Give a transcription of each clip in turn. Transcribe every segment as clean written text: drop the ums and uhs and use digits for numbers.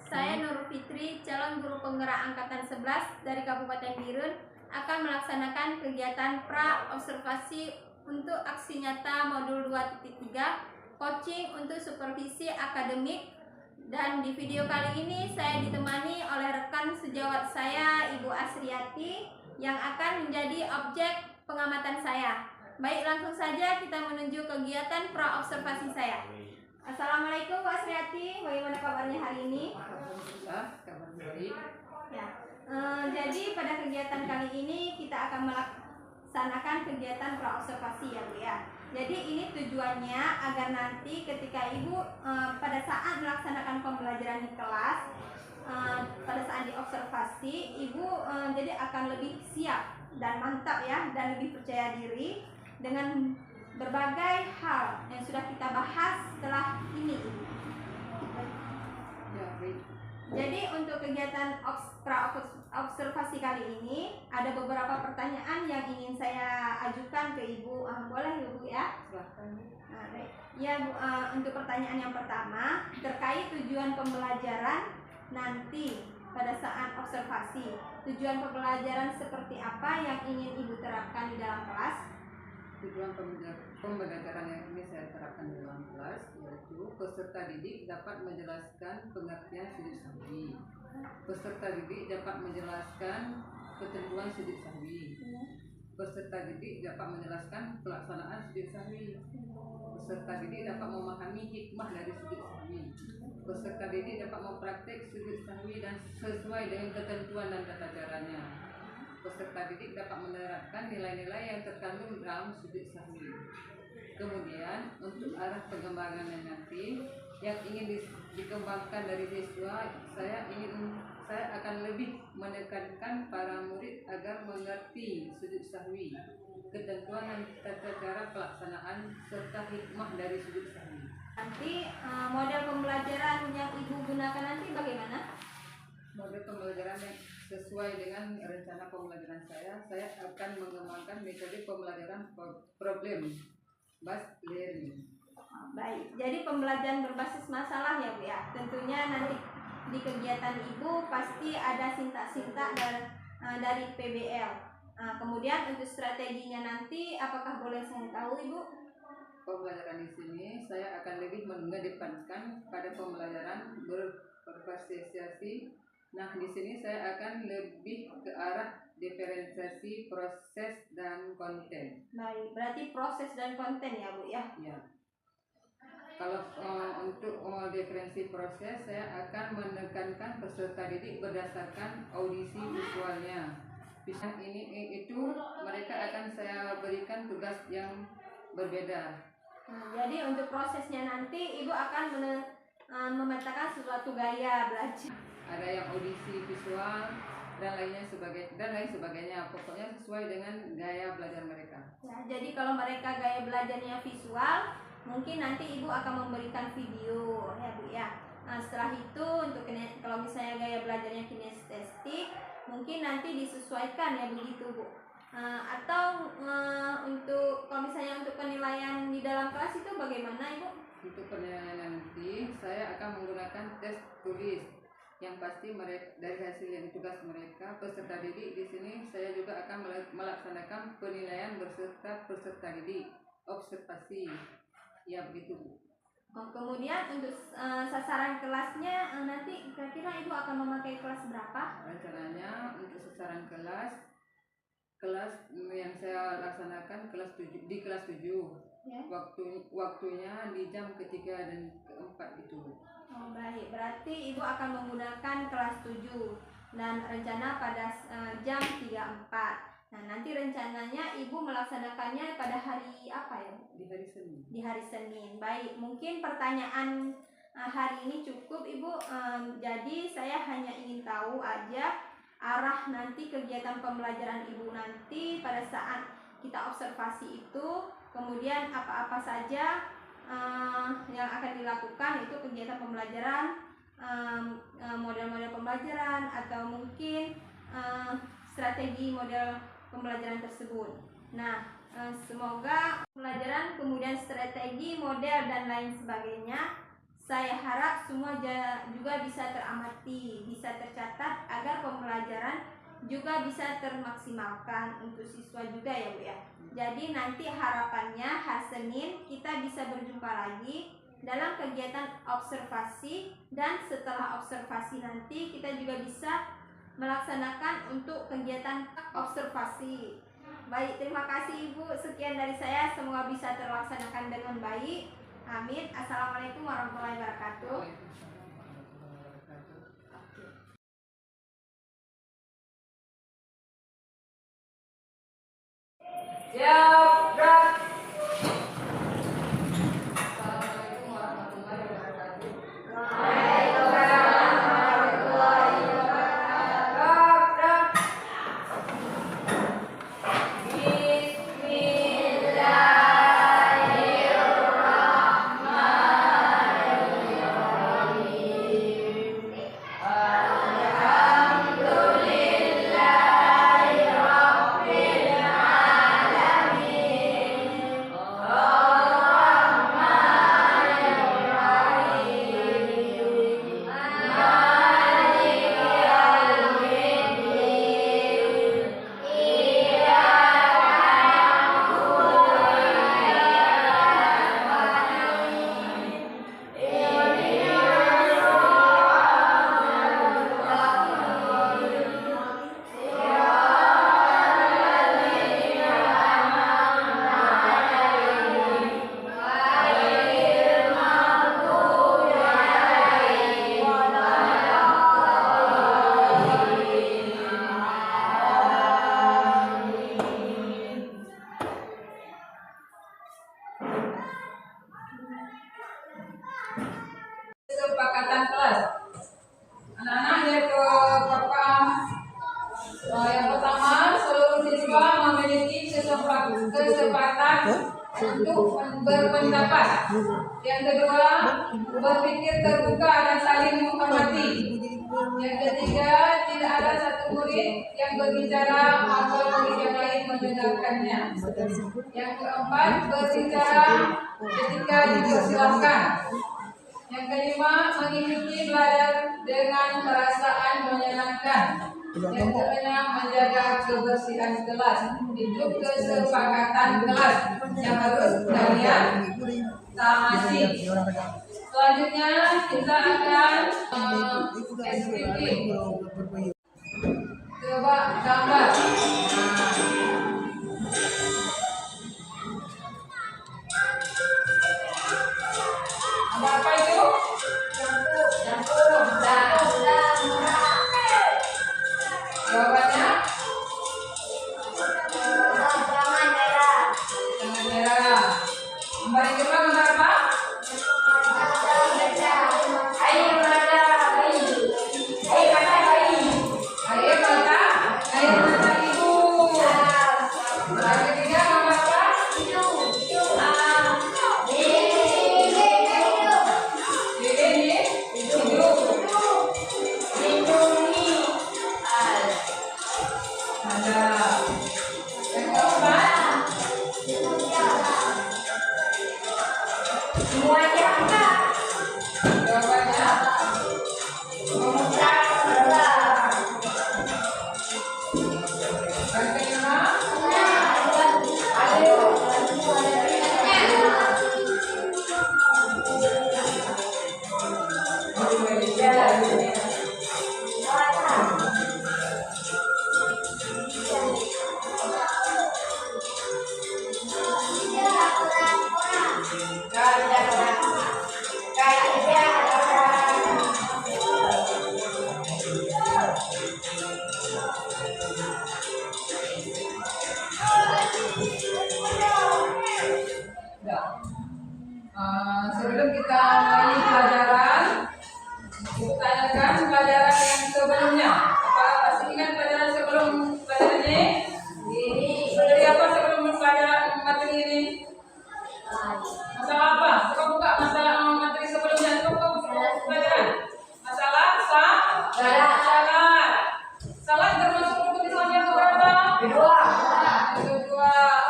Saya Nur Fitri, calon guru penggerak angkatan 11 dari Kabupaten Birun, akan melaksanakan kegiatan pra-observasi untuk aksi nyata modul 2.3 coaching untuk supervisi akademik. Dan di video kali ini saya ditemani oleh rekan sejawat saya, Ibu Asriati, yang akan menjadi objek pengamatan saya. Baik, langsung saja kita menuju kegiatan pra-observasi saya. Assalamualaikum Bu Asriati, bagaimana kabarnya hari ini? Kabar baik. Ya, jadi pada kegiatan kali ini kita akan melaksanakan kegiatan pra-observasi ya Bu ya. Jadi ini tujuannya agar nanti ketika Ibu pada saat melaksanakan pembelajaran di kelas, pada saat diobservasi, Ibu jadi akan lebih siap dan mantap ya, dan lebih percaya diri dengan berbagai hal yang sudah kita bahas setelah ini. Jadi untuk kegiatan pra-observasi kali ini ada beberapa pertanyaan yang ingin saya ajukan ke Ibu. Boleh Ibu ya? Ya Bu, untuk pertanyaan yang pertama terkait tujuan pembelajaran nanti pada saat observasi. Tujuan pembelajaran seperti apa yang ingin Ibu terapkan di dalam kelas? Tujuan pembelajaran yang ini saya terapkan di dalam kelas yaitu peserta didik dapat menjelaskan pengertian sudut sawi. Peserta didik dapat menjelaskan ketentuan sudut sawi. Peserta didik dapat menjelaskan pelaksanaan sudut sawi. Peserta didik dapat memahami hikmah dari sudut sawi. Peserta didik dapat mempraktik sudut sawi dan sesuai dengan ketentuan dan tata caranya. Peserta didik dapat menerapkan nilai-nilai yang terkandung dalam sudut sawi. Kemudian untuk arah pengembangannya nanti yang ingin dikembangkan dari siswa, saya akan lebih menekankan para murid agar mengerti sudut sawi, ketentuan dan tata cara pelaksanaan serta hikmah dari sudut sawi. Nanti model pembelajaran yang Ibu gunakan nanti bagaimana? Model pembelajaran yang sesuai dengan rencana pembelajaran saya akan mengembangkan metode pembelajaran problem based learning. Baik, jadi pembelajaran berbasis masalah ya Bu ya. Tentunya nanti di kegiatan Ibu pasti ada sintak-sintak dari PBL. Kemudian untuk strateginya nanti apakah boleh saya tahu Ibu? Pembelajaran di sini saya akan lebih mengedepankan pada pembelajaran berproses. Nah, di sini saya akan lebih ke arah diferensiasi proses dan konten. Baik, berarti proses dan konten ya Bu ya? Ya. Kalau untuk diferensi proses, saya akan menekankan peserta didik berdasarkan audisi visualnya. Bisa itu mereka akan saya berikan tugas yang berbeda. Jadi untuk prosesnya nanti Ibu akan memetakan suatu gaya belajar. Ada yang audisi visual dan lain sebagainya. Pokoknya sesuai dengan gaya belajar mereka. Ya, jadi kalau mereka gaya belajarnya visual, mungkin nanti Ibu akan memberikan video ya Bu ya. Nah, setelah itu untuk kalau misalnya gaya belajarnya kinestetik, mungkin nanti disesuaikan ya begitu Bu. Atau untuk kalau misalnya untuk penilaian di dalam kelas itu bagaimana Ibu? Untuk penilaian nanti saya akan menggunakan tes tulis. Yang pasti mereka dari hasil yang tugas mereka peserta didik di sini saya juga akan melaksanakan penilaian beserta peserta didik observasi. Ya begitu Bu. Kemudian untuk sasaran kelasnya nanti kira-kira Ibu akan memakai kelas berapa? Rencananya untuk sasaran kelas yang saya laksanakan di kelas 7. Ya. Waktunya di jam ketiga dan keempat itu. Oh baik, berarti Ibu akan menggunakan kelas 7 dan rencana pada jam 3.4. Nah nanti rencananya Ibu melaksanakannya pada hari apa ya? Di hari Senin. Di hari Senin. Baik, mungkin pertanyaan hari ini cukup Ibu. Jadi saya hanya ingin tahu aja arah nanti kegiatan pembelajaran Ibu nanti pada saat kita observasi itu, kemudian apa-apa saja yang akan dilakukan itu kegiatan pembelajaran, model-model pembelajaran atau mungkin strategi model pembelajaran tersebut. Nah, semoga pembelajaran kemudian strategi, model dan lain sebagainya Saya harap semua juga bisa teramati, bisa tercatat agar pembelajaran juga bisa termaksimalkan untuk siswa juga ya Bu ya. Jadi nanti harapannya hari Senin kita bisa berjumpa lagi dalam kegiatan observasi, dan setelah observasi nanti kita juga bisa melaksanakan untuk kegiatan observasi. Baik, terima kasih Ibu. Sekian dari saya, semoga bisa terlaksanakan dengan baik. Amin. Assalamualaikum warahmatullahi wabarakatuh. Siap, gerak. Assalamualaikum warahmatullahi wabarakatuh. Waalaikumsalam warahmatullahi wabarakatuh. Gerak. Kesepakatan kelas. Anak-anak lihat ke papan. Yang pertama, seluruh siswa memiliki kesempatan untuk berpendapat. Yang kedua, berpikir terbuka dan saling menghormati. Yang ketiga, tidak ada satu murid yang berbicara atau murid yang lain mendengarkannya. Yang keempat, berbicara ketika dipersilahkan. Yang kelima, mengikuti belajar dengan perasaan menyenangkan. Yang keenam, menjaga kebersihan kelas. Itu kesepakatan kelas yang harus kalian taati. Selanjutnya kita akan SPP. Coba gambar. Ada apa itu? Jawabannya? Jangan merah. Gambar yang kedua gambar apa? Air mata ibu. Yang ketiga gambar apa? Lilin hidup. Ada. Yang keempat? Jawabannya? Yang kelima? Sebelum kita mulai pelajaran, kita tanyakan pelajaran yang sebelumnya. Apa masih ingat pelajaran sebelum pelajaran ini? Seperti apa sebelum pelajaran materi ini? Masalah apa? Coba buka masalah materi sebelumnya. Coba pelajaran. Masalah salat. Salat termasuk rukun Islam yang berapa? Kedua.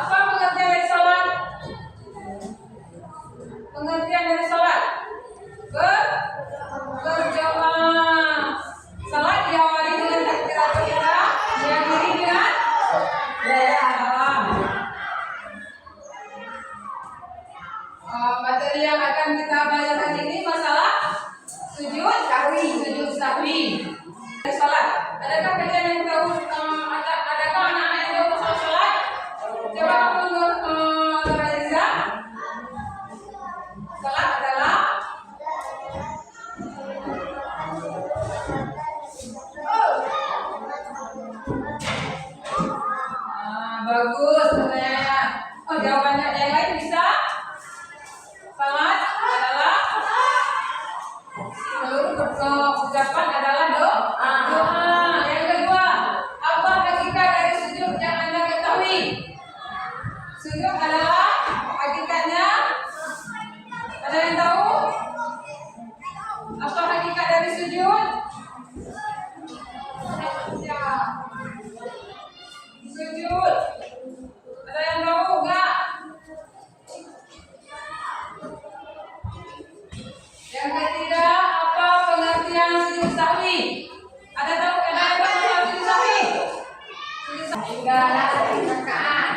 Apa pengertian dari salat? Pengertian dari salat? sahwi. Salat. Adakah kalian yang tahu? Adakah anak-anak yang tahu masalah salat? Coba kamu Riza. Salat adalah bagus sebenarnya. Oh, jawabannya yang lain bisa? Salat adalah seluruh ucapan adalah doa. Yang kedua, apa hakikat dari sujud yang Anda ketahui? Sujud adalah hakikatnya. Ada yang tahu? Apa hakikat dari sujud? Sujud. Ada yang tahu enggak? Yang ketiga, apa pengertian sujud sahwi? Ada tahu apa sujud sahwi? Sujud sahwi rakaat.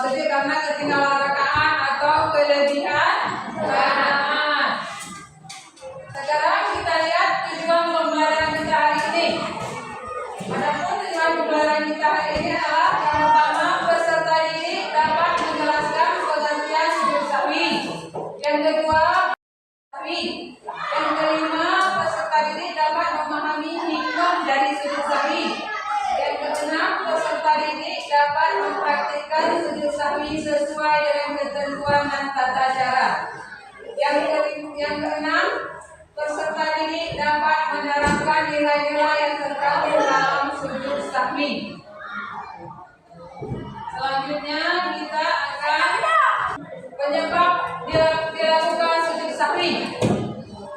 Sujud karena ketinggalan rakaat atau kelebihan rakaat. Sekarang kita lihat tujuan pembelajaran kita hari ini. Adapun tujuan pembelajaran kita hari ini adalah yang pertama, peserta didik dapat menjelaskan pengertian sujud sahwi. Yang kedua, sahwi. Yang kelima, peserta didik dapat memahami hikmah dari sujud sahwi. Yang keenam, peserta didik dapat mempraktikkan sujud sahwi sesuai dengan ketentuan dan tata cara. Yang keenam, peserta didik dapat menerapkan nilai-nilai yang terkandung dalam sujud sahwi. Selanjutnya kita akan penyebab dilakukan sujud sahwi.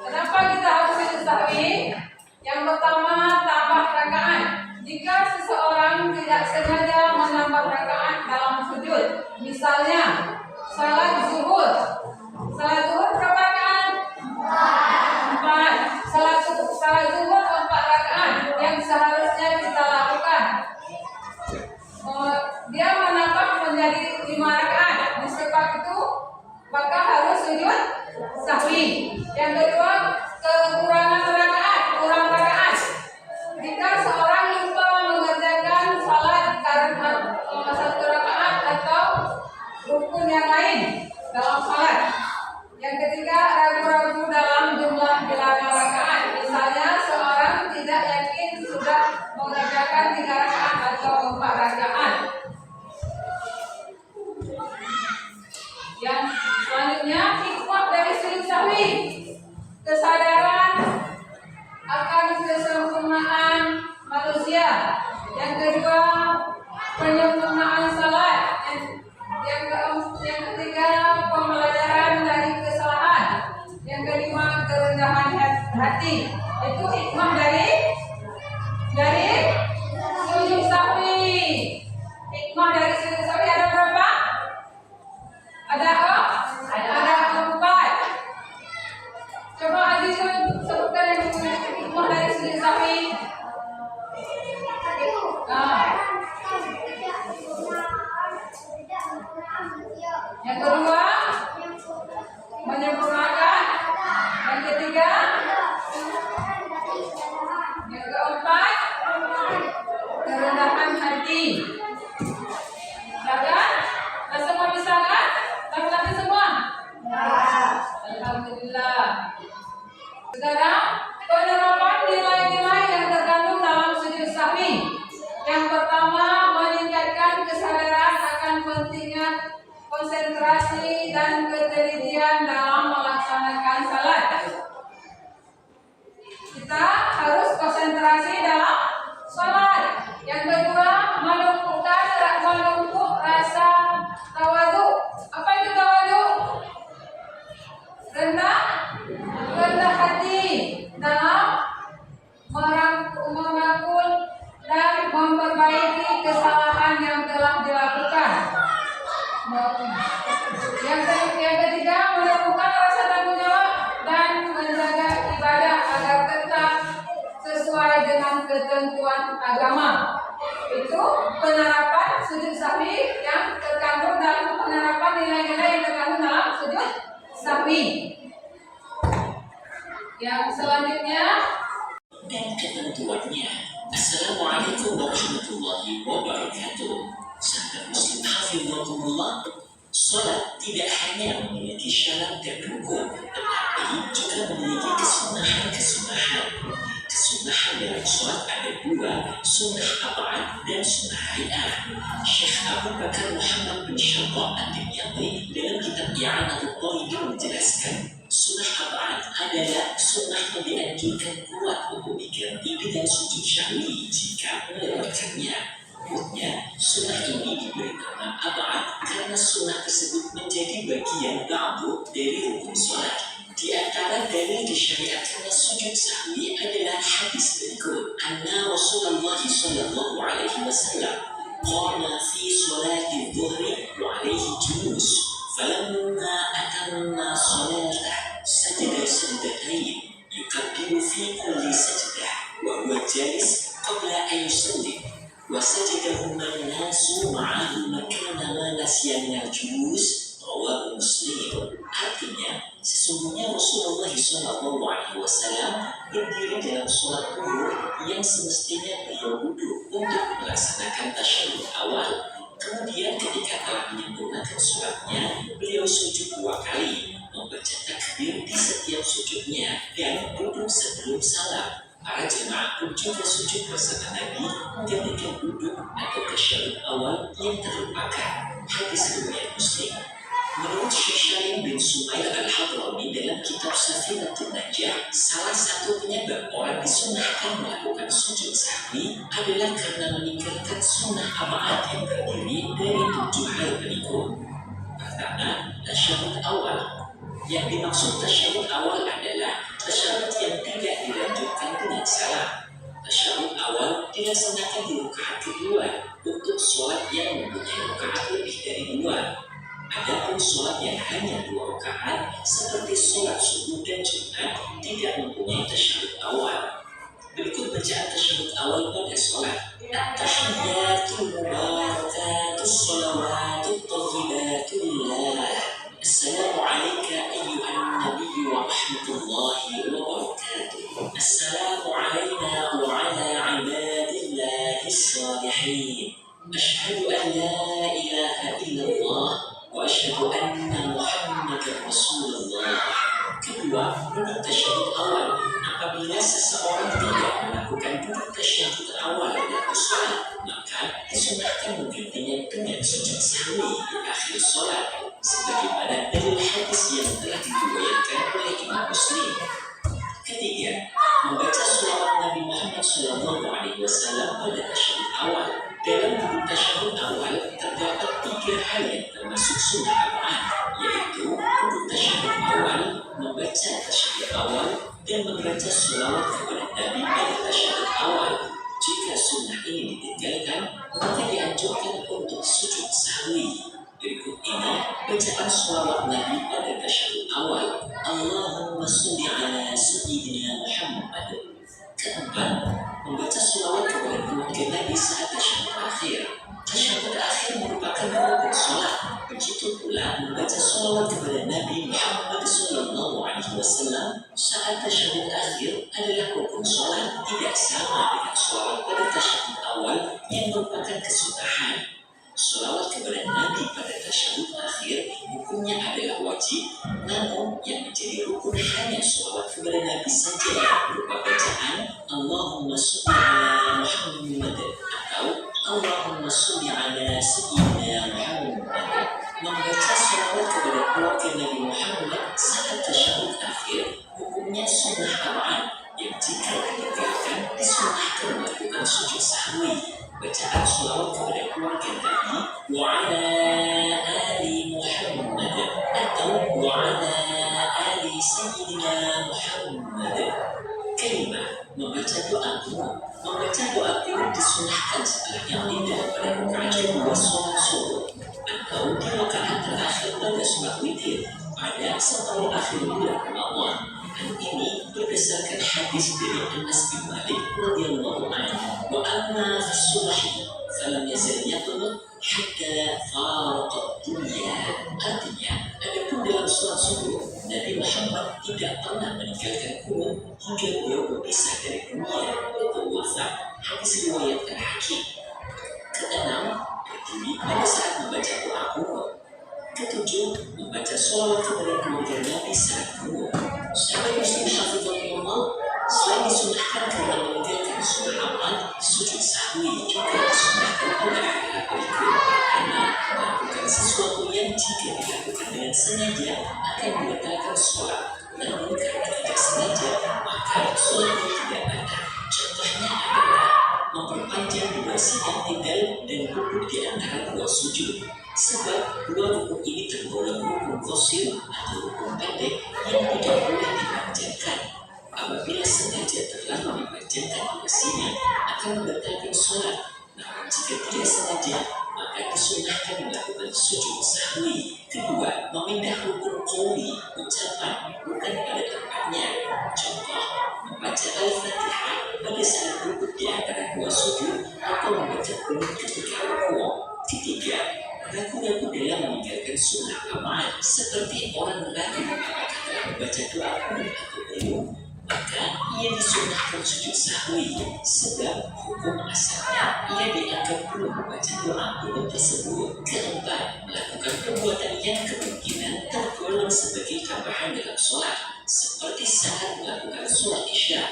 Kenapa kita harus sujud sahwi? Yang pertama, tambah rakaat. Jika seseorang tidak sengaja menambah rakaat dalam sujud, misalnya salat zuhur. Salat zuhur berapa rakaat? 4. Salat zuhur 4 rakaat yang seharusnya kita lakukan. Dia menambah menjadi 5 rakaat. Disebab itu maka harus sujud sahwi. Yang kedua, kekurangan rakaat, kurang rakaat. Jika seorang lupa mengerjakan salat karena 1 rakaat atau rukun yang lain dalam salat. Yang ketiga, ragu-ragu dalam jumlah bilangan rakaat. Misalnya seorang tidak yakin sudah mengerjakan 3 rakaat atau 4 rakaat. Yang selanjutnya, hikmah dari sujud sahwi. Kesadaran akan kesempurnaan manusia. Yang kedua, penyempurnaan salat. Yang ketiga, pembelajaran dari kesalahan. Yang kelima, kerendahan hati. Itu hikmah dari sujud sahwi. Hikmah dari sujud sahwi ada berapa? Ada 4. Coba Adi sebutkan yang hikmah dari sujud sahwi. Yang kedua, menyempurnakan. Yang ketiga, yang keempat, kerendahan hati. Ya kan? Nah, semua bisa kan? Laki-laki semua? Alhamdulillah. Sekarang penerapan nilai-nilai yang terkandung dalam sujud sahwi. Yang pertama, meningkatkan kesadaran akan pentingnya konsentrasi dan ketelitian dalam melaksanakan salat. Kita harus konsentrasi dalam salat. Yang kedua, menumbuhkan rasa tawadu. Apa itu tawadu? Rendah hati dalam merangkul dan memperbaiki kesalahan yang telah dilakukan. Yang ketiga, menemukan rasa tanggung jawab dan menjaga ibadah agar tetap sesuai dengan ketentuan agama. Itu penerapan sujud sahwi yang terkandung dalam penerapan nilai-nilai yang terkandung dalam sujud sahwi. Yang selanjutnya, dan ketentuannya. Assalamualaikum warahmatullahi wabarakatuh. Sahabat muslim hafizhakumullah, salat tidak hanya memiliki syarat dan rukun, tetapi juga memiliki kesunahan. Kesunahan dalam salat ada dua, sunnah ab'ad dan sunnah hay'ah. Syekh Abu Bakar Muhammad bin Syarrah Ad-Dimyati dalam kitab I'anatul Talibin menjelaskan, sunnah ab'ad adalah sunnah yang dianjurkan kuat untuk diganti dengan sujud syahwi jika melewatkannya. Maksudnya, sunnah ini diberi nama ab'ad karena sunnah tersebut menjadi bagian ba'du dari rukun salat. Di antara dalil disyariatkannya sujud sahwi adalah hadis berikut. Anna Rasulullah sallallahu alaihi wasallam qama fi salati dhuhri wa alaihi julus. Falamma atamma salatah sajada sajdatain yukabbiru fi kulli sajdah wa huwa jalis qabla an yusalli wa sajadahuma an-nasu ma'ahu makana ma nasiya min al-julus. Rawahu Muslim. Artinya, sesungguhnya Rasulullah SAW berdiri dalam sholat zuhur yang semestinya beliau duduk untuk melaksanakan tasyahud awal. Kemudian ketika telah menyempurnakan sholatnya, beliau sujud 2 kali, membaca takbir di setiap sujudnya dan duduk sebelum salam. Para jemaah pun juga sujud bersama Nabi ketika duduk atau tasyahud awal yang terlupakan. Hadis riwayat Muslim. Menurut Syekh Syalim bin Sumail Al-Hadrami dalam kitab Safinatul Najah, salah satu penyebab orang disunahkan melakukan sujud sahwi adalah karena meninggalkan sunnah ab'ad yang terdiri dari 7 hal berikut. Pertama, tasyahud awal. Yang dimaksud tasyahud awal adalah tasyahud yang tidak dilanjutkan dengan salam. Tasyahud awal dilaksanakan di rakaat kedua untuk sholat yang mempunyai rakaat lebih dari 2. Adapun sholat yang hanya 2 rakaat seperti sholat subuh dan Jumat tidak mempunyai tasyahud awal. Berikut bacaan tasyahud awal pada sholat. At-tahiyyatul mubarakatus sholawatut thayyibatullah. Assalamu alayka ayyuhan nabiyyu wa rahmatullahi wa barakatuh. Assalamu alayna wa ala ibadillahi salihin. Ashhadu an la ilaha illallah wa asyhadu anna Muhammadar Rasulullah. Kedua, duduk tasyahud awal. Apabila seseorang tidak melakukan duduk tasyahud awal dalam sholat, maka disunahkan menggantinya dengan sujud sahwi di akhir sholat, sebagaimana dalil hadis yang telah diriwayatkan oleh Imam Muslim. Ketiga, membaca shalawat Nabi Muhammad SAW pada tasyahud awal. Dalam duduk tasyahud awal terdapat 3 hal yang termasuk sunnah ab'ad, yaitu duduk tasyahud awal, membaca tasyahud awal, dan membaca shalawat kepada Nabi pada tasyahud awal. Jika sunnah ini ditinggalkan, maka dianjurkan untuk sujud sahwi. Berikut ini bacaan shalawat Nabi pada tasyahud awal. Allahumma sholli ala sayyidina Muhammad. Keempat, membaca shalawat kepada keluarga Nabi saat tasyahud akhir. Tasyahud akhir merupakan rukun sholat. Begitu pula membaca shalawat kepada Nabi Muhammad SAW saat tasyahud akhir adalah rukun sholat, tidak sama dengan shalawat pada tasyahud awal yang merupakan kesunahan. Shalawat kepada Nabi pada tasyahud akhir hukumnya adalah wajib, namun yang menjadi rukun hanya shalawat kepada Nabi saja berupa bacaan Allahumma sholli ala Muhammad atau Allahumma sholli ala sayyidina Muhammad. Membaca shalawat kepada keluarga Nabi Muhammad saat tasyahud akhir hukumnya sunnah ab'ad yang jika ditinggalkan disunahkan melakukan sujud sahwi. Bacaan shalawat kepada keluarga Nabi wa ala ali Muhammad atau wa ala ali sayyidina Muhammad. Kelima, membaca doa kunut. Membaca doa kunut disunahkan setelah yang tidak pada rakaat kedua sholat subuh atau di rakaat terakhir pada sholat witir pada separuh akhir bulan Ramadan. Hal ini berdasarkan hadis dari Anas bin Malik radhiyallahu anhu. Wa amma fi subhi falam yazal yaqnut hatta faraqa dunya. Artinya, adapun dalam sholat subuh, Nabi Muhammad tidak pernah meninggalkan kunut hingga beliau berpisah dari dunia atau wafat. Hadis riwayat Al-Hakim. Keenam, berdiri pada saat membaca doa kunut. Ketujuh, membaca sholawat kepada keluarga Nabi saat kunut. Sahabat Muslim hafizahullah, selain disunahkan karena meninggalkan sunnah amal, sujud sahwi juga disunahkan oleh berikut. Karena melakukan sesuatu yang jika dilakukan dengan sengaja akan membatalkan sholat, namun karena tidak sengaja maka sholatnya tidak batal. Contohnya adalah memperpanjang durasi i'tidal dan rukuk di antara dua sujud. Sebab dua rukuk ini tergolong rukuk qasir atau rukuk pendek yang tidak boleh dipanjangkan. Apabila sengaja terlalu dipanjangkan durasinya akan membatalkan sholat. Namun jika tidak sengaja maka disunahkan melakukan sujud sahwi. Kedua, memindah rukun qauli, ucapan, bukan pada tempatnya. Contoh, membaca Al-Fatihah pada saat rukuk di antara dua sujud atau membaca kunut ketika rukuk. Ketiga, ragu-ragu dalam meninggalkan sunnah amal seperti orang ragu apakah telah membaca doa kunut atau belum, maka ia disunahkan sujud sahwi sebab hukum asalnya ia dianggap belum membaca doa kunut tersebut. Keempat, melakukan perbuatan yang kemungkinan tergolong sebagai tambahan dalam sholat seperti saat melakukan sholat isya.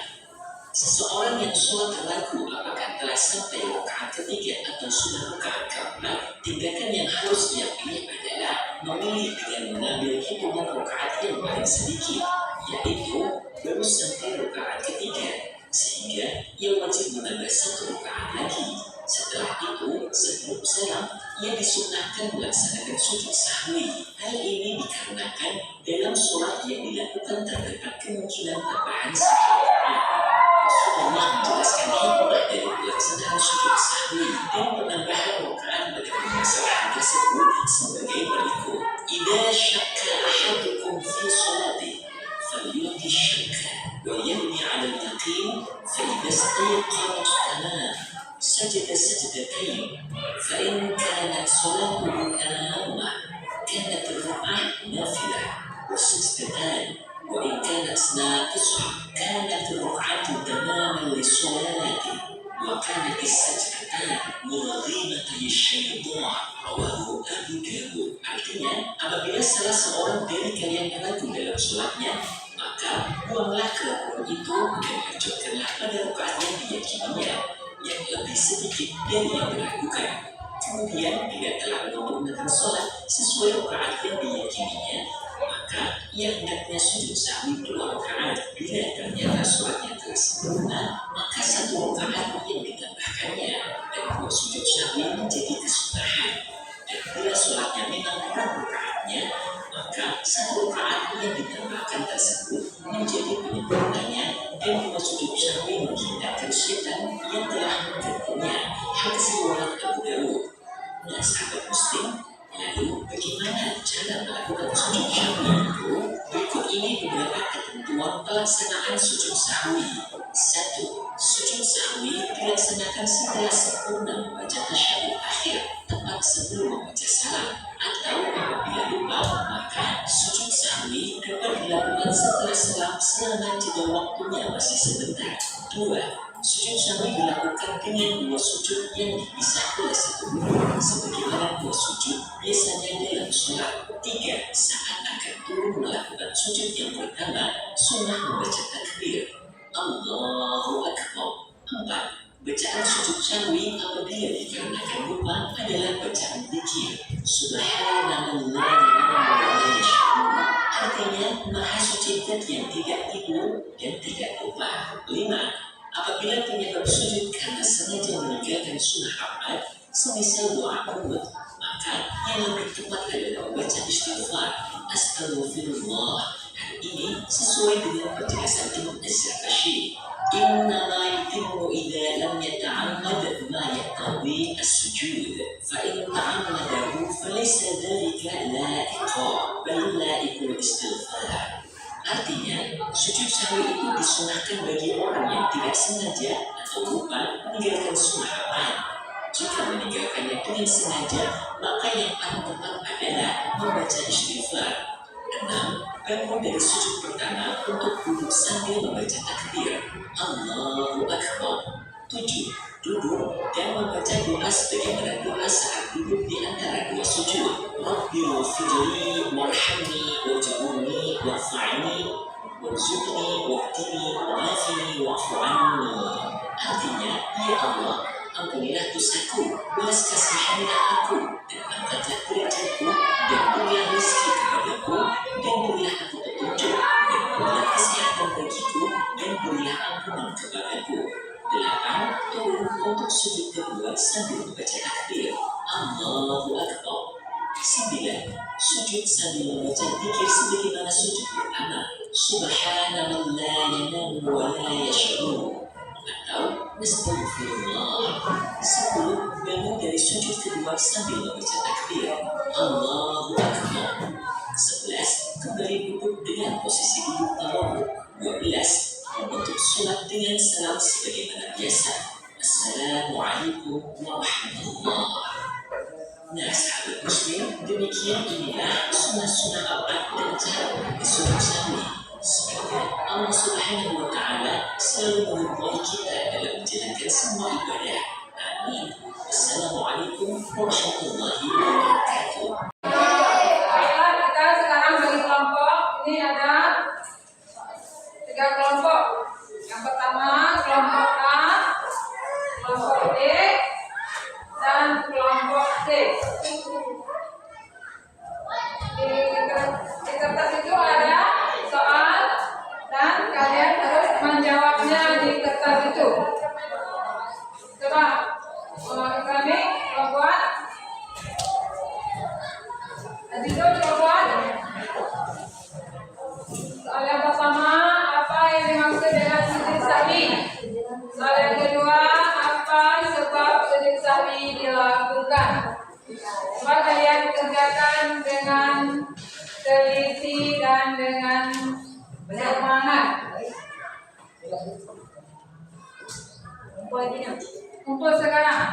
Seseorang yang sholat ragu apakah telah sampai rakaat ketiga atau sudah rakaat keempat, tindakan yang harus dia pilih adalah memilih dengan mengambil hitungan rakaat yang paling sedikit, yaitu baru sampai rakaat ketiga, sehingga ia wajib menambah satu rakaat lagi. Setelah itu, sebelum salam, ia disunahkan melaksanakan sujud sahwi. Hal ini dikarenakan dalam sholat yang dilakukan terdapat kemungkinan tambahan sekitar. Rasulullah menjelaskan hikmah dari pelaksanaan sujud sahwi dan penambahan rakaat pada permasalahan tersebut sebagai berikut. Idza syakka ahadukum fi sholati falyuti syakka wa yabni 'ala al-yaqin fa idza istayqana tamam sajada sajdatain fa in kanat salatuhu tamah kanat ar-rak'ah nafilah wa sajdatan وإن كانت ناقصة كانت الركعة تماما للصلاة وكانت السجدتان مرغمتي الشيطان رواه Abu Dawud. Artinya, apabila salah seorang dari kalian ragu dalam sholatnya, maka buanglah keraguan itu dan lanjutkanlah pada rakaat yang diyakininya yang lebih sedikit dari yang diragukan. Kemudian bila telah menyempurnakan sholat sesuai rakaat yang diyakininya, maka ia hendaknya sujud sahwi 2 rakaat. Bila ternyata sholatnya telah sempurna, maka 1 rakaat yang ditambahkannya dan 2 sujud sahwi menjadi kesunahan. Dan bila sholatnya memang kurang rakaatnya, maka 1 rakaat yang ditambahkan tersebut menjadi penyempurnanya dan 2 sujud sahwi menghindarkan syaitan yang telah mengganggunya. Hadis riwayat Abu Dawud. Nah, sahabat Muslim, lalu bagaimana cara melakukan sujud sahwi itu? Berikut ini beberapa ketentuan pelaksanaan sujud sahwi. 1. Sujud sahwi dilaksanakan setelah sempurna membaca tasyahud akhir tepat sebelum membaca salam, atau apabila lupa maka sujud sahwi dapat dilakukan setelah salam selama jeda waktunya masih sebentar. 2. Sujud sahwi dilakukan dengan 2 sujud yang dipisah oleh 1 rukun sebagaimana 2 sujud biasanya dalam sholat. 3. Saat akan turun melakukan sujud yang pertama, sunnah membaca takbir Allahu Akbar. 4. Bacaan sujud sahwi apabila dikarenakan lupa adalah bacaan dzikir Subhanallah wa yashkur. Artinya maha suci zat yang tidak tidur dan tidak lupa. 5. Apabila penyebab sujud karena sengaja meninggalkan sunnah amal, semisal doa kunut, maka yang lebih tepat adalah membaca istighfar Astaghfirullah. Hal ini sesuai dengan penjelasan Imam Az-Zarkashi. Innama yutimmu idza lam yata'ammad ma yaqtawi as-sujud fa in ta'ammadahu falaysa dhalika la'iqa bal la'iqul istighfar. Artinya, sujud sahwi itu disunahkan bagi orang yang tidak sengaja atau lupa meninggalkan sunnah amal. Jika meninggalkannya dengan sengaja, maka yang paling tepat adalah membaca istighfar. 6. Bangun dari sujud pertama untuk duduk sambil membaca takbir. Allahu Akbar. 7. Duduk dan membaca doa sebagaimana doa saat duduk di antara dua sujud. Rabbi ghfirli warhamni waj'alni warfa'ni warzuqni wahdini wa'afini wa'fu anni. Artinya, ya Allah, ampunilah dosaku, belas kasihanlah aku, dan angkatlah derajatku, dan berilah rezeki kepadaku, dan berilah aku petunjuk, dan berilah kesehatan bagiku, dan berilah ampunan kepadaku. 8. Turun untuk sujud kedua sambil membaca takbir. Allahu Akbar. 9. Sujud sambil membaca dzikir sebagaimana sujud pertama. Subhana man la yanamu wa la yash'ur. Atau Nastaghfirullah. 10. Bangun dari sujud kedua sambil membaca takbir. Allahu Akbar. 11. Kembali duduk dengan posisi duduk tawadhu. 12. Untuk sholat dengan salam sebagaimana biasa. Assalamualaikum warahmatullahi. Nah, sahabat muslim, demikian inilah sunnah-sunnah abad dan cara disuruh sahwi. Semoga Allah Subhanahu wa Ta'ala selalu meridhai kita dalam menjalankan semua ibadah. Amin. Assalamualaikum warahmatullahi wabarakatuh. Baiklah, kita sekarang bagi kelompok. Ini ada 3 kelompok. Yang pertama kelompok A, kelompok B, dan kelompok C. Di kertas itu ada soal dan kalian harus menjawabnya di kertas itu. Coba kami kelompok Azizo kelompok. Soal yang pertama, apa yang dimaksud dengan sujud sahwi? Soal yang kedua, apa sebab sujud sahwi dilakukan? Coba kalian kerjakan dengan teliti dan dengan semangat. Kumpul sekarang.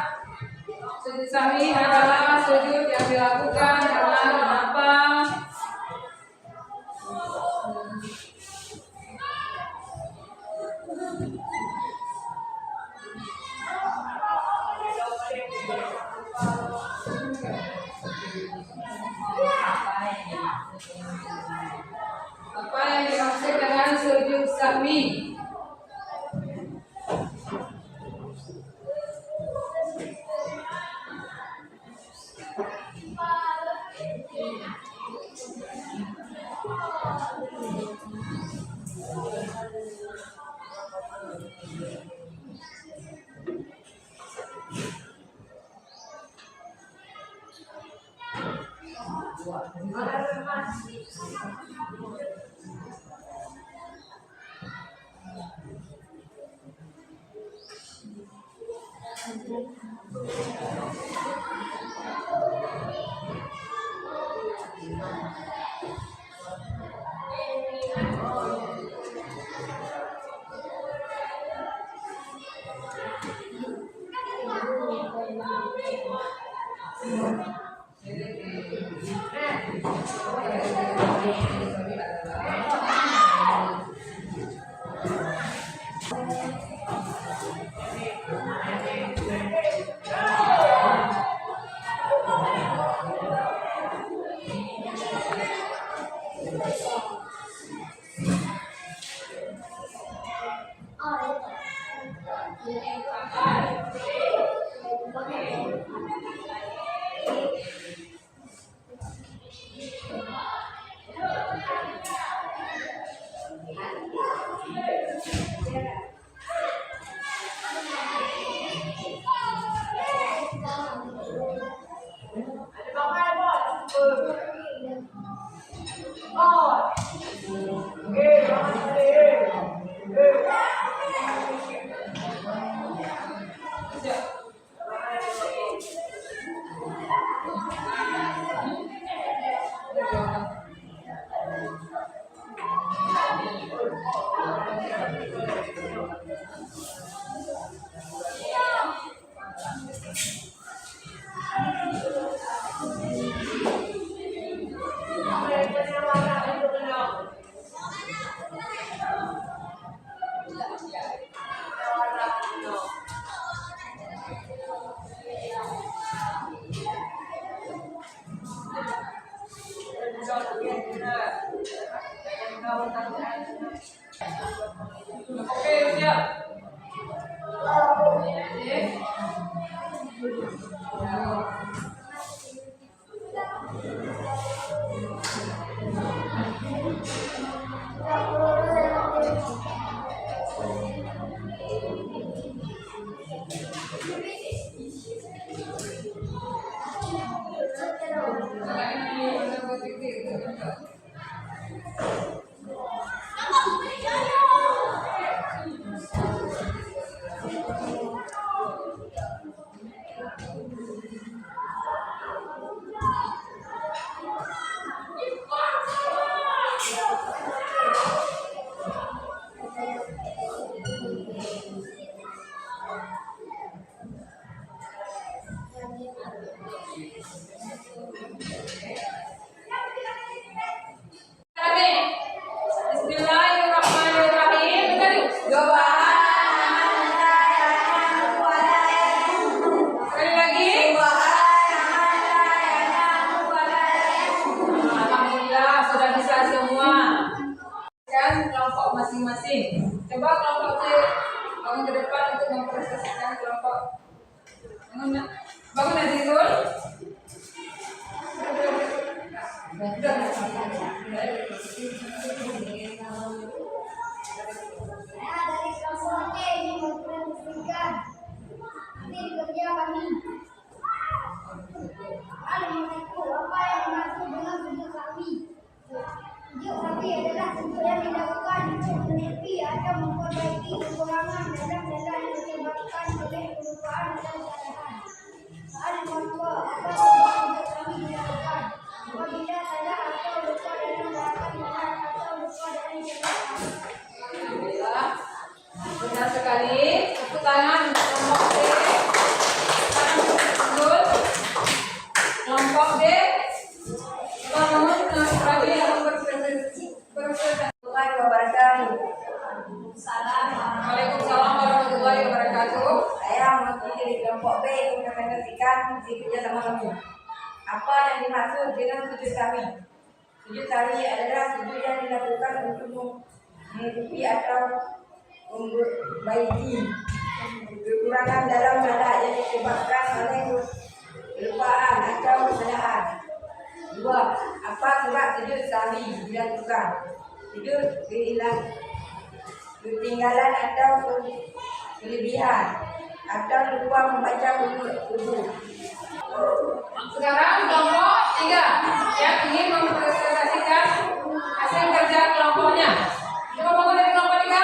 Sujud sahwi adalah sujud yang dilakukan karena kenapa? Apa yang dimaksud dengan sujud sahwi? siap. Bismillahirrahmanirrahim. Sekali lagi. Alhamdulillah sudah bisa semua. Dan kelompok masing-masing. Coba kelompok C bangun ke depan untuk mempresentasikan kelompok. Bangun dari dulu. Saya dari kelompok C ini mempresentasikan hasil kerja kami. Assalamualaikum. Apa yang dimaksud dengan sujud kami? Sujud kami adalah sujud yang dilakukan untuk menepi atau memperbaiki kekurangan dalam jalan yang disebabkan oleh kelupaan atau kesalahan. Soal nomor 2, apa sebab sujud kami dilakukan? Apabila salah atau lupa dalam melakukan jalan atau lupa dalam jalan. Alhamdulillah. Benar sekali. Tepuk tangan untuk kelompok D. Sekarang betul. Kelompok D. Bangun lagi yang berpresentasi. Waalaikumsalam warahmatullahi wabarakatuh. Saya mewakili dari kelompok B mempresentasikan hasil kerja sama kami. Apa yang dimaksud dengan sujud kami? Sujud kami adalah sujud yang dilakukan untuk menutupi atau memperbaiki kekurangan dalam salat yang disebabkan oleh kelupaan atau kesalahan. 2. Apa sebab sujud kami dilakukan? Sujud ketinggalan atau kelebihan atau lupa membaca wudu. Sekarang kelompok 3 yang ingin mempresentasikan hasil kerja kelompoknya. Coba bangun dari kelompok 3.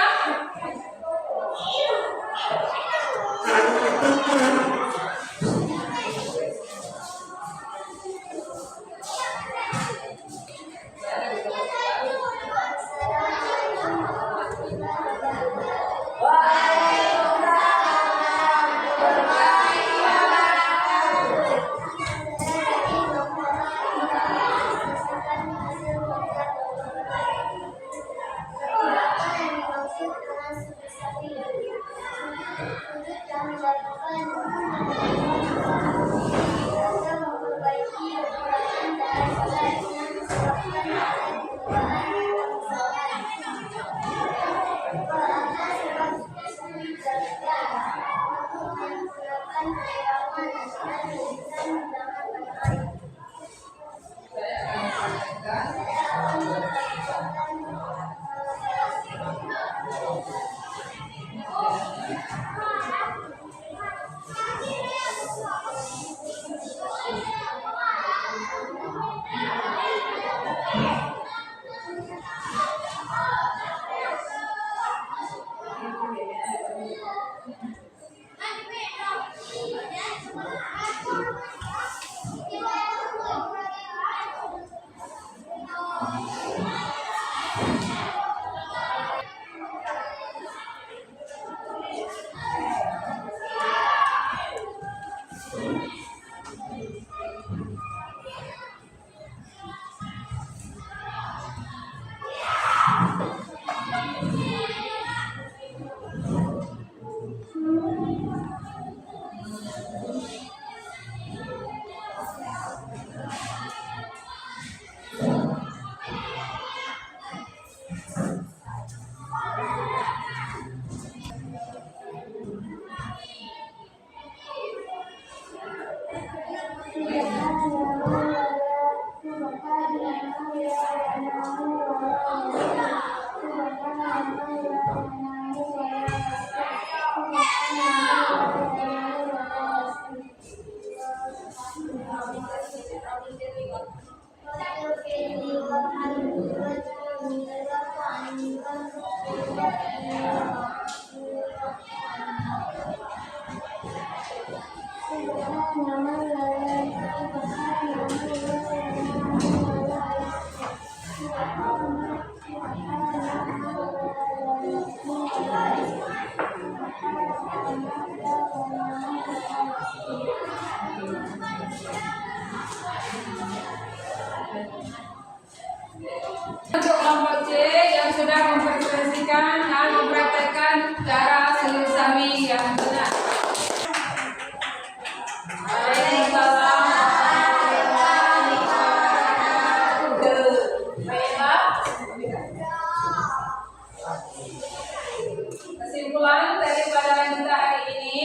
Kesimpulan dari pelajaran kita hari ini,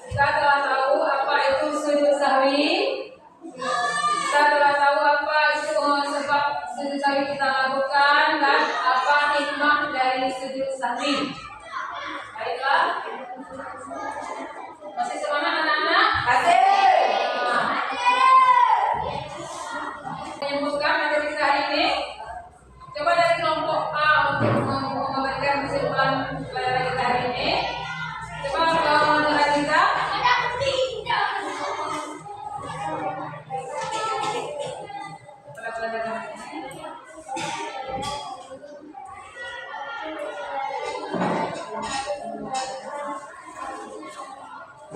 kita telah tahu apa itu sujud sahwi. Kita telah tahu apa itu sebab sujud sahwi kita lakukan dan apa hikmah dari sujud sahwi. Baiklah, masih semangat anak-anak? Masih. Menyebutkan materi kita hari ini. Coba dari kelompok A untuk memberikan kesimpulan pelajaran kita hari ini. Coba mendengar kita. Pada pelajaran ini.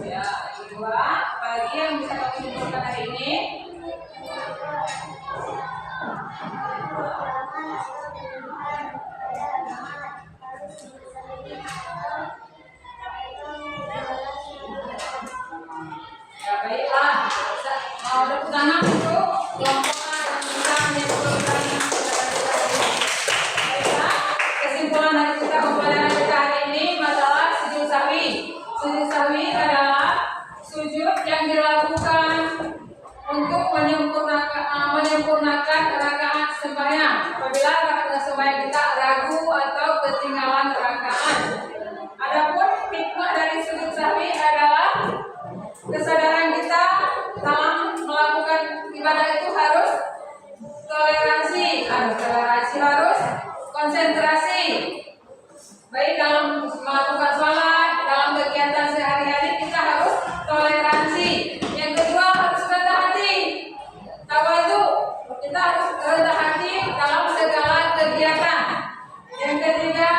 Ya, kedua, apalagi yang bisa kamu simpulkan hari ini? Ya baiklah, mau tepuk tangan untuk kelompok A yang bisa menyimpulkan. Baiklah, kesimpulan dari kita pembelajaran kita hari ini masalah sujud sahwi. Sujud sahwi adalah sujud yang dilakukan untuk menyempurnakan rakaat sembahyang apabila rakaat sembahyang kita ragu atau ketinggalan rakaat. Adapun hikmah dari sujud sahwi adalah kesadaran kita dalam melakukan ibadah itu harus harus konsentrasi. Baik dalam melakukan sholat, dalam kegiatan sehari-hari kita harus toleransi. Yang kedua harus rendah hati. Tawadhu, kita harus rendah hati dalam segala kegiatan. Yang ketiga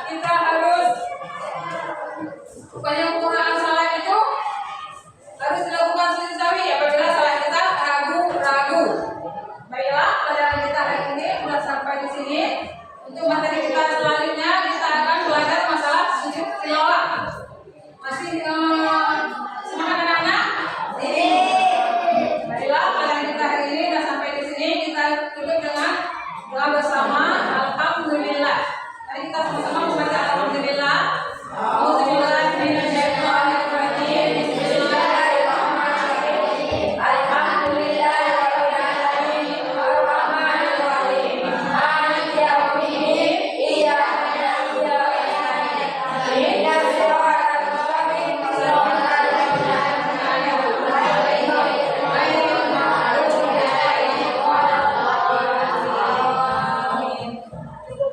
kita harus penyempurnaan salat itu harus dilakukan sujud sahwi apabila salat kita ragu-ragu. Baiklah, pelajaran kita hari ini sudah sampai di sini. Untuk materi kita selanjutnya kita akan belajar masalah sujud tilawah. Masih semangat anak-anak? Baiklah, pelajaran kita hari ini sudah sampai di sini. Kita tutup dengan doa bersama. Alhamdulillah. Mari kita sama-sama membaca alhamdulillah.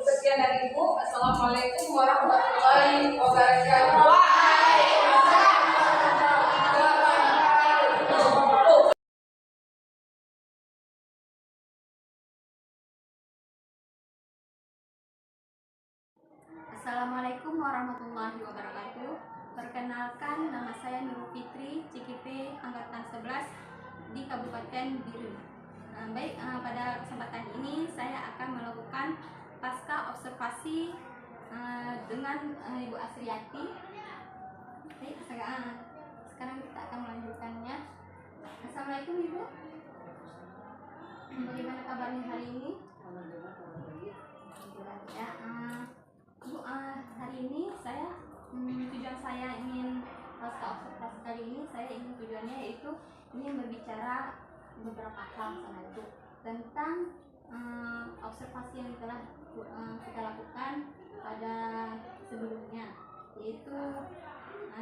Sekian dari Ibu. Assalamualaikum warahmatullahi wabarakatuh. Assalamualaikum warahmatullahi wabarakatuh. Perkenalkan, nama saya Nurul Fitri, CKP Angkatan 11 di Kabupaten Biren. Pada kesempatan ini saya akan melakukan pasca observasi dengan Ibu Asriati. Baik, sekarang kita akan melanjutkannya. Assalamualaikum Ibu. Bagaimana kabarnya hari ini? Ya, Bu, hari ini saya tujuan saya ingin pasca observasi kali ini saya ingin tujuannya yaitu ingin berbicara beberapa hal sama Ibu tentang observasi yang telah kita lakukan pada sebelumnya, yaitu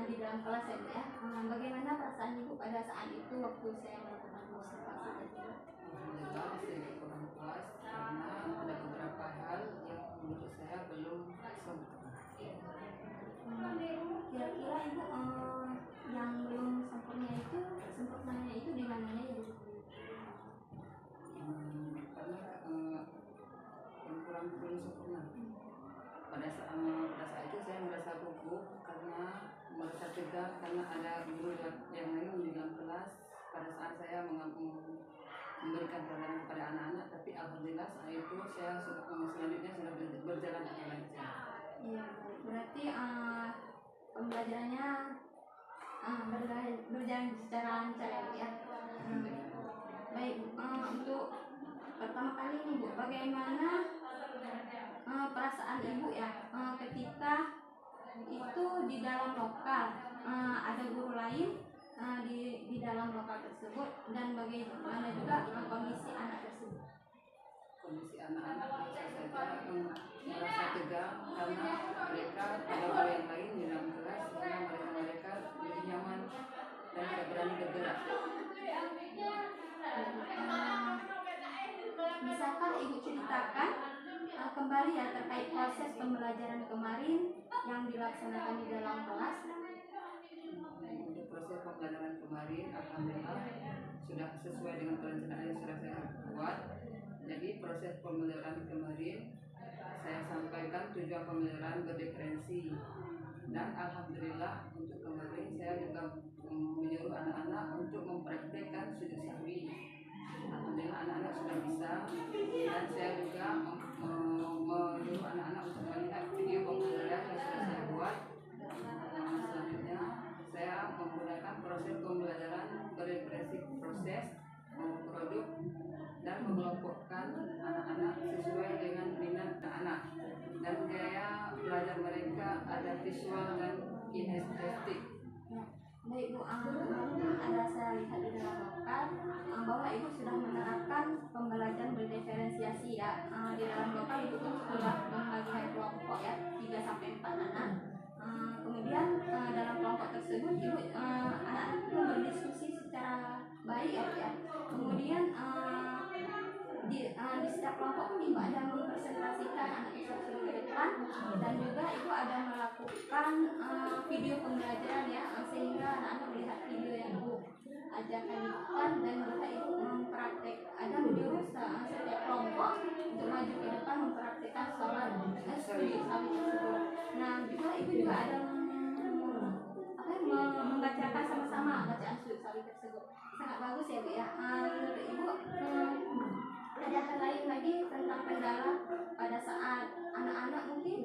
di dalam kelas ya Bu ya. Bagaimana perasaan Ibu pada saat itu waktu saya melakukan observasi tadi? Alhamdulillah saya kurang puas karena ada beberapa hal yang menurut saya belum sempurna. Kira-kira Ibu yang belum sempurnanya itu di mananya Ibu? Karena yang kurang belum sempurna. Pada saat itu saya merasa gugup karena merasa tegang karena ada guru yang lain di dalam kelas pada saat saya memberikan pelajaran kepada anak-anak, tapi alhamdulillah saat itu saya selanjutnya sudah berjalan dengan lancar. Iya, berarti pembelajarannya berjalan secara lancar ya Bu ya. Baik, untuk pertama kali ini Bu, bagaimana perasaan Ibu ya ketika itu di dalam lokal. Ada guru lain di dalam lokal tersebut, dan bagaimana juga kondisi anak tersebut. Kondisi anak-anak bisa saja merasa tegang karena mereka ada hal yang lain di dalam kelas sehingga mereka lebih nyaman dan tidak berani bergerak. Bisakah Ibu ceritakan kembali ya terkait proses pembelajaran kemarin yang dilaksanakan di dalam kelas? Untuk proses pembelajaran kemarin, alhamdulillah sudah sesuai dengan perencanaan yang sudah saya buat. Jadi proses pembelajaran kemarin saya sampaikan tujuan pembelajaran berdiferensi, dan alhamdulillah untuk kemarin saya juga menyuruh anak-anak untuk mempraktekkan sujud sahwi. Alhamdulillah anak-anak sudah bisa, dan saya juga menyuruh anak-anak untuk melihat video pembelajaran yang sudah saya buat. Selanjutnya saya menggunakan proses pembelajaran berdiferensi proses produk dan mengelompokkan anak-anak sesuai dengan minat anak-anak, dan gaya belajar mereka ada visual dan kinestetik. Baik Bu, ada saya lihat di dalam lokal bahwa Ibu sudah menerapkan pembelajaran berdiferensiasi ya. Di dalam lokal Ibu pun sudah membagi kelompok ya, 3 sampai 4 anak. Kemudian dalam kelompok tersebut Ibu anak-anak itu berdiskusi secara baik ya. Kemudian di setiap kelompok pun Ibu ada mempresentasikan anak tersebut ke depan, dan juga Ibu ada melakukan video pembelajaran ya, sehingga anak-anak melihat video yang Ibu ajarkan di depan, dan juga Ibu ada menyuruh setiap kelompok untuk maju ke depan mempraktekkan sholat sujud sahwi tersebut. Nah juga Ibu juga ada membacakan sama-sama bacaan sujud sahwi tersebut. Sangat bagus ya Bu ya. Menurut Ibu ada hal lain lagi tentang kendala pada saat anak-anak mungkin?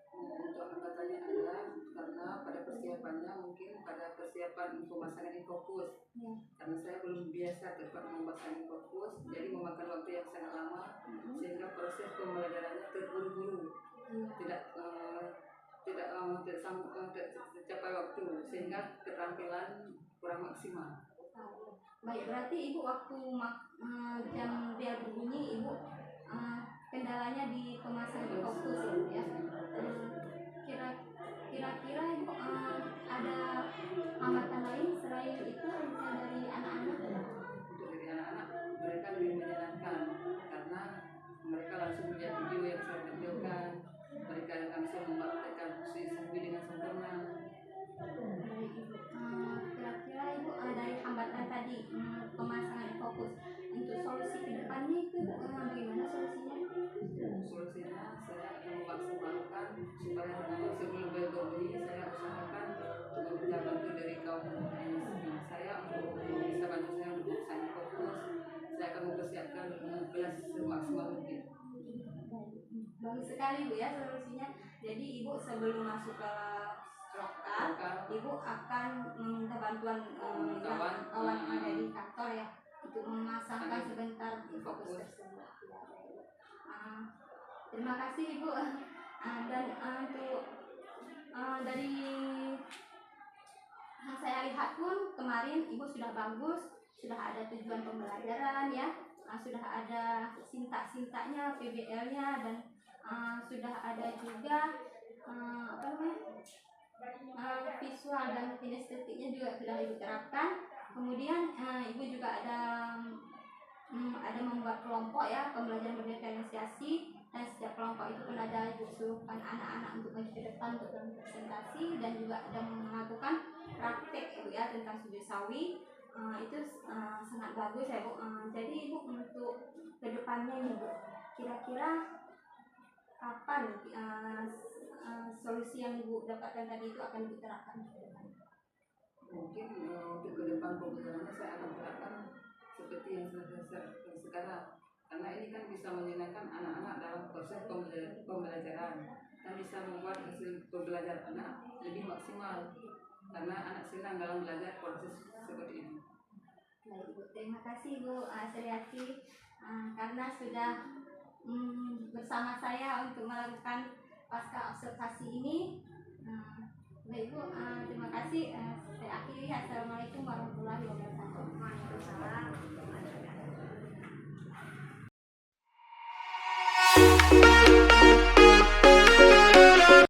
Untuk hambatannya ada karena pada persiapannya mungkin pada persiapan pemasangan infokus Ya. karena saya belum biasa tepat memasang infokus, jadi memakan waktu yang sangat lama sehingga proses pembelajarannya terburu-buru, tidak tercapai waktu sehingga keterampilan kurang maksimal. Baik, berarti Ibu waktu jam dia berbunyi Ibu kendalanya di pemasangan fokus ya. Kira-kira Ibu ada hambatan lain selain itu dari anak-anak? Untuk dari anak-anak mereka lebih menyenangkan karena mereka langsung melihat video yang saya tampilkan, mereka langsung mempraktekkan sujud sahwi dengan sempurna. Kira-kira Ibu dari hambatan tadi pemasangan fokus, untuk solusi ke depannya itu bagaimana solusinya? Solusinya saya akan memaksimalkan supaya sebelum bel berbunyi saya usahakan untuk meminta bantu dari kaum saya untuk bisa bantu saya untuk memasang fokus. Saya akan mempersiapkan kelas semaksimal mungkin. Bagus sekali Bu ya solusinya. Jadi Ibu sebelum masuk ke lokal, Ibu akan meminta bantuan kawan yang ada di kantor ya untuk memasangkan sebentar fokus tersebut. Terima kasih Ibu. Dan untuk dari yang saya lihat pun kemarin Ibu sudah bagus, sudah ada tujuan pembelajaran ya, sudah ada sintak-sintaknya, PBL-nya, dan sudah ada juga visual dan kinestetiknya juga sudah Ibu terapkan. Kemudian Ibu juga ada membuat kelompok ya, pembelajaran berdiferensiasi, dan setiap kelompok itu pun ada Ibu suruhkan anak-anak untuk maju ke depan untuk presentasi, dan juga ada melakukan praktek Ibu ya tentang sujud sahwi. Itu sangat bagus ya Bu. Jadi Ibu untuk kedepannya nih Bu, kira-kira kapan solusi yang Ibu dapatkan tadi itu akan diterapkan ke depan? Mungkin untuk ke depan pembelajarannya saya akan terapkan seperti yang sekarang, karena ini kan bisa menyenangkan anak-anak dalam proses pembelajaran dan bisa membuat hasil pembelajaran anak lebih maksimal karena anak senang dalam belajar proses seperti ini. Baik Bu, terima kasih Bu Suryati karena sudah bersama saya untuk melakukan pasca observasi ini. Baik Bu, terima kasih. Saya